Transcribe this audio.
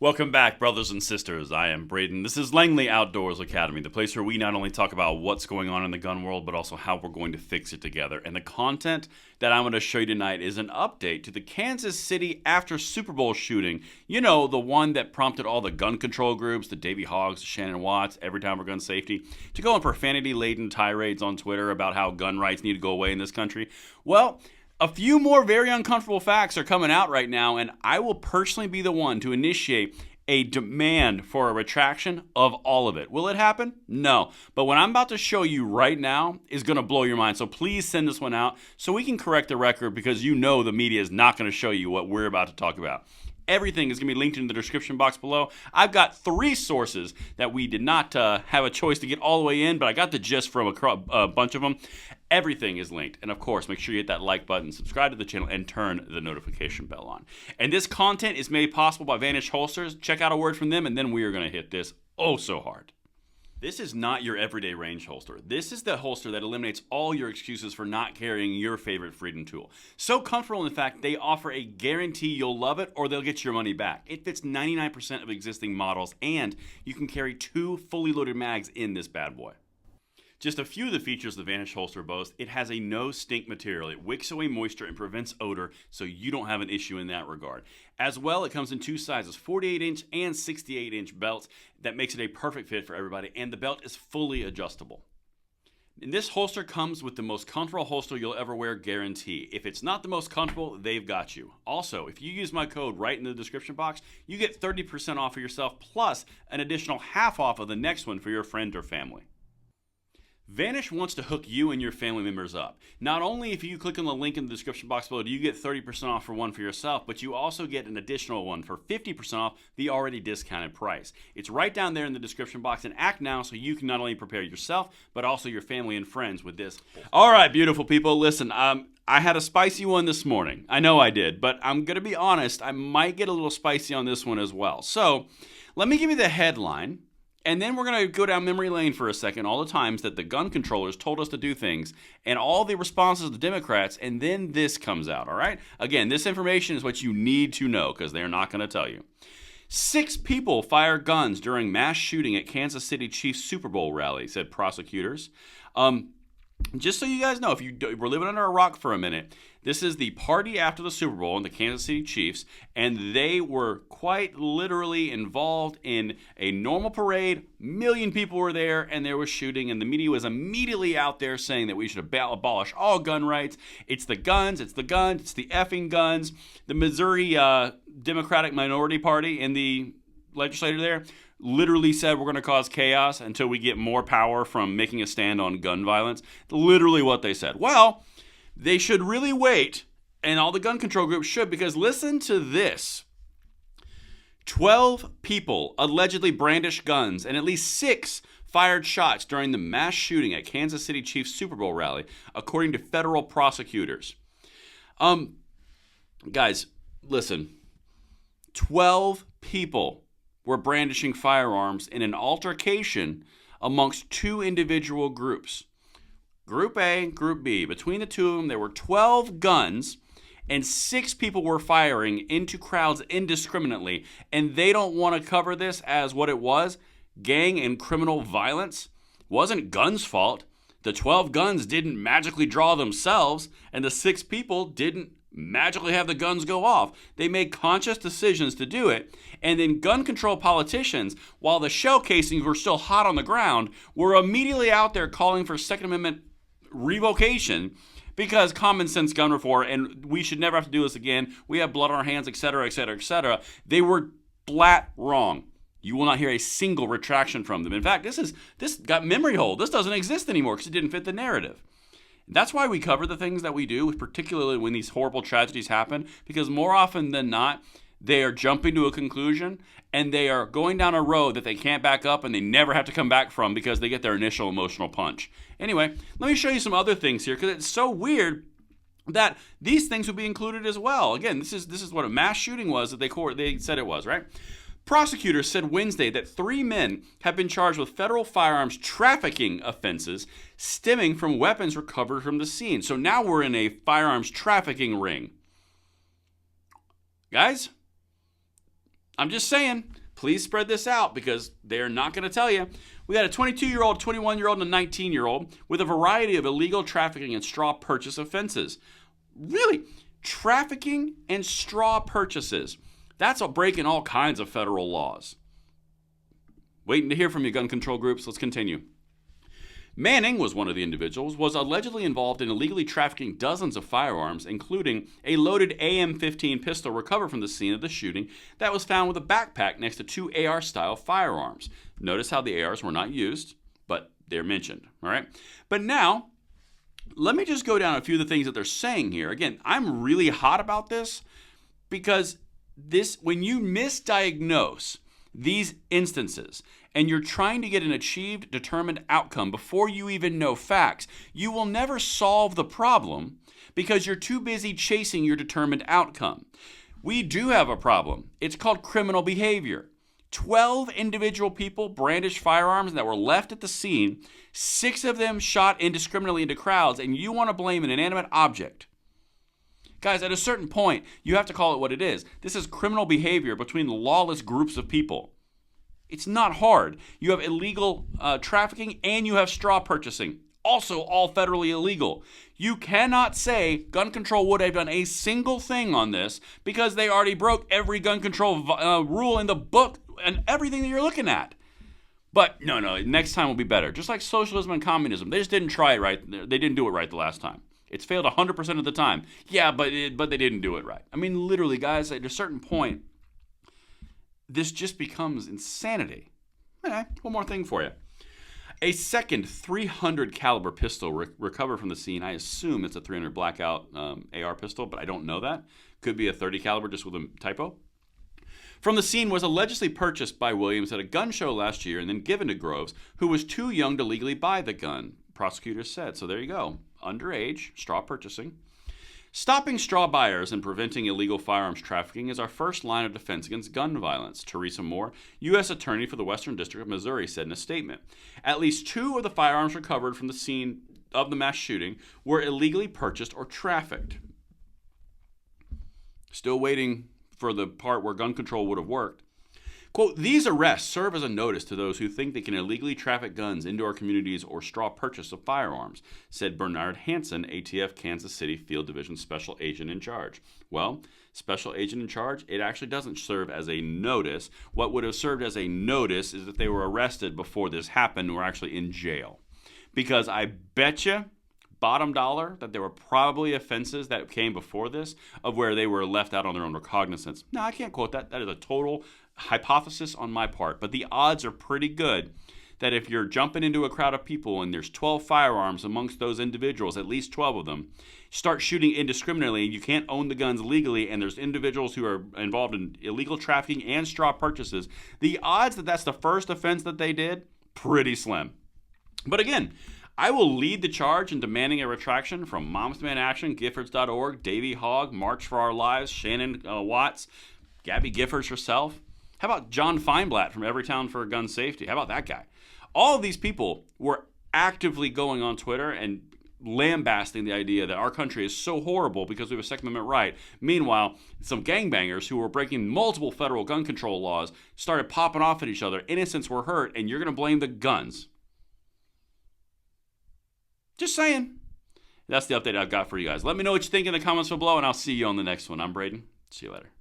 Welcome back, brothers and sisters. I am Braden. This is Langley Outdoors Academy, the place where we not only talk about what's going on in the gun world, but also how we're going to fix it together. And the content that I'm going to show you tonight is an update to the Kansas City after Super Bowl shooting. You know, the one that prompted all the gun control groups, the Davey Hoggs, the Shannon Watts, Every Time for Gun Safety, to go on profanity-laden tirades on Twitter about how gun rights need to go away in this country. Well, a few more very uncomfortable facts are coming out right now, and I will personally be the one to initiate a demand for a retraction of all of it. Will it happen? No. But what I'm about to show you right now is going to blow your mind. So please send this one out so we can correct the record, because you know the media is not going to show you what we're about to talk about. Everything is going to be linked in the description box below. I've got 3 sources that we did not have a choice to get all the way in, but I got the gist from a bunch of them. Everything is linked. And of course, make sure you hit that like button, subscribe to the channel, and turn the notification bell on. And this content is made possible by Vanish Holsters. Check out a word from them, and then we are going to hit this oh so hard. This is not your everyday range holster. This is the holster that eliminates all your excuses for not carrying your favorite freedom tool. So comfortable, in fact, they offer a guarantee you'll love it or they'll get your money back. It fits 99% of existing models, and you can carry 2 fully loaded mags in this bad boy. Just a few of the features the Vanish holster boasts: it has a no-stink material. It wicks away moisture and prevents odor, so you don't have an issue in that regard. As well, it comes in 2 sizes, 48-inch and 68-inch belts. That makes it a perfect fit for everybody, and the belt is fully adjustable. And this holster comes with the most comfortable holster you'll ever wear guarantee. If it's not the most comfortable, they've got you. Also, if you use my code right in the description box, you get 30% off of yourself, plus an additional half off of the next one for your friend or family. Vanish wants to hook you and your family members up. Not only if you click on the link in the description box below do you get 30% off for one for yourself, but you also get an additional one for 50% off the already discounted price. It's right down there in the description box, and act now so you can not only prepare yourself, but also your family and friends with this. All right, beautiful people, listen, I had a spicy one this morning. I know I did, but I'm going to be honest, I might get a little spicy on this one as well. So let me give you the headline. And then we're going to go down memory lane for a second, all the times that the gun controllers told us to do things, and all the responses of the Democrats, and then this comes out, all right? Again, this information is what you need to know, because they're not going to tell you. 6 people fired guns during mass shooting at Kansas City Chiefs Super Bowl rally, said prosecutors. Just so you guys know, if you were living under a rock for a minute, this is the party after the Super Bowl in the Kansas City Chiefs, and they were quite literally involved in a normal parade. Million people were there, and there was shooting, and the media was immediately out there saying that we should abolish all gun rights. It's the guns, it's the guns, it's the effing guns. The Missouri Democratic Minority Party in the legislature there literally said we're going to cause chaos until we get more power from making a stand on gun violence. Literally what they said. Well, they should really wait, and all the gun control groups should, because listen to this. 12 people allegedly brandished guns, and at least 6 fired shots during the mass shooting at Kansas City Chiefs Super Bowl rally, according to federal prosecutors. Guys, listen. 12 people were brandishing firearms in an altercation amongst 2 individual groups. Group A, Group B. Between the 2 of them, there were 12 guns, and 6 people were firing into crowds indiscriminately, and they don't want to cover this as what it was: gang and criminal violence. It wasn't guns' fault. The 12 guns didn't magically draw themselves, and the 6 people didn't magically have the guns go off. They made conscious decisions to do it, and then gun control politicians, while the shell casings were still hot on the ground, were immediately out there calling for Second Amendment revocation because common sense gun reform, and we should never have to do this again. We have blood on our hands, etc., etc., etc. They were flat wrong. You will not hear a single retraction from them. In fact, this got memory hole. This doesn't exist anymore because it didn't fit the narrative. That's why we cover the things that we do, particularly when these horrible tragedies happen, because more often than not, they are jumping to a conclusion and they are going down a road that they can't back up and they never have to come back from because they get their initial emotional punch. Anyway, let me show you some other things here, because it's so weird that these things would be included as well. Again, this is what a mass shooting was that they said it was, right? Prosecutors said Wednesday that 3 men have been charged with federal firearms trafficking offenses stemming from weapons recovered from the scene. So now we're in a firearms trafficking ring. Guys, I'm just saying, please spread this out because they're not going to tell you. We got a 22-year-old, 21-year-old, and a 19-year-old with a variety of illegal trafficking and straw purchase offenses. Really? Trafficking and straw purchases. That's breaking all kinds of federal laws. Waiting to hear from you, gun control groups. Let's continue. Manning was one of the individuals, was allegedly involved in illegally trafficking dozens of firearms, including a loaded AM-15 pistol recovered from the scene of the shooting that was found with a backpack next to two AR-style firearms. Notice how the ARs were not used, but they're mentioned, all right? But now, let me just go down a few of the things that they're saying here. Again, I'm really hot about this because when you misdiagnose these instances and you're trying to get an achieved, determined outcome before you even know facts, you will never solve the problem because you're too busy chasing your determined outcome. We do have a problem. It's called criminal behavior. 12 individual people brandished firearms that were left at the scene, 6 of them shot indiscriminately into crowds, and you want to blame an inanimate object. Guys, at a certain point, you have to call it what it is. This is criminal behavior between lawless groups of people. It's not hard. You have illegal trafficking and you have straw purchasing. Also all federally illegal. You cannot say gun control would have done a single thing on this because they already broke every gun control rule in the book and everything that you're looking at. But no, next time will be better. Just like socialism and communism. They just didn't try it right. They didn't do it right the last time. It's failed 100% of the time. Yeah, but they didn't do it right. I mean, literally, guys, at a certain point, this just becomes insanity. Okay, one more thing for you. A second .300 caliber pistol recovered from the scene. I assume it's a .300 blackout AR pistol, but I don't know that. Could be a .30 caliber just with a typo. From the scene was allegedly purchased by Williams at a gun show last year and then given to Groves, who was too young to legally buy the gun, prosecutors said. So there you go. Underage, straw purchasing. Stopping straw buyers and preventing illegal firearms trafficking is our first line of defense against gun violence, Teresa Moore, U.S. Attorney for the Western District of Missouri, said in a statement. At least 2 of the firearms recovered from the scene of the mass shooting were illegally purchased or trafficked. Still waiting for the part where gun control would have worked. Quote, these arrests serve as a notice to those who think they can illegally traffic guns into our communities or straw purchase of firearms, said Bernard Hansen, ATF Kansas City Field Division Special Agent in charge. Well, Special Agent in charge, it actually doesn't serve as a notice. What would have served as a notice is that they were arrested before this happened and were actually in jail. Because I bet you, bottom dollar, that there were probably offenses that came before this of where they were left out on their own recognizance. No, I can't quote that. That is a total hypothesis on my part, but the odds are pretty good that if you're jumping into a crowd of people and there's 12 firearms amongst those individuals, at least 12 of them, start shooting indiscriminately, you can't own the guns legally, and there's individuals who are involved in illegal trafficking and straw purchases, the odds that that's the first offense that they did, pretty slim. But again, I will lead the charge in demanding a retraction from Moms Demand Action, Giffords.org, Davey Hogg, March for Our Lives, Shannon Watts, Gabby Giffords herself. How about John Feinblatt from Everytown for Gun Safety? How about that guy? All of these people were actively going on Twitter and lambasting the idea that our country is so horrible because we have a Second Amendment right. Meanwhile, some gangbangers who were breaking multiple federal gun control laws started popping off at each other. Innocents were hurt, and you're going to blame the guns. Just saying. That's the update I've got for you guys. Let me know what you think in the comments below, and I'll see you on the next one. I'm Braden. See you later.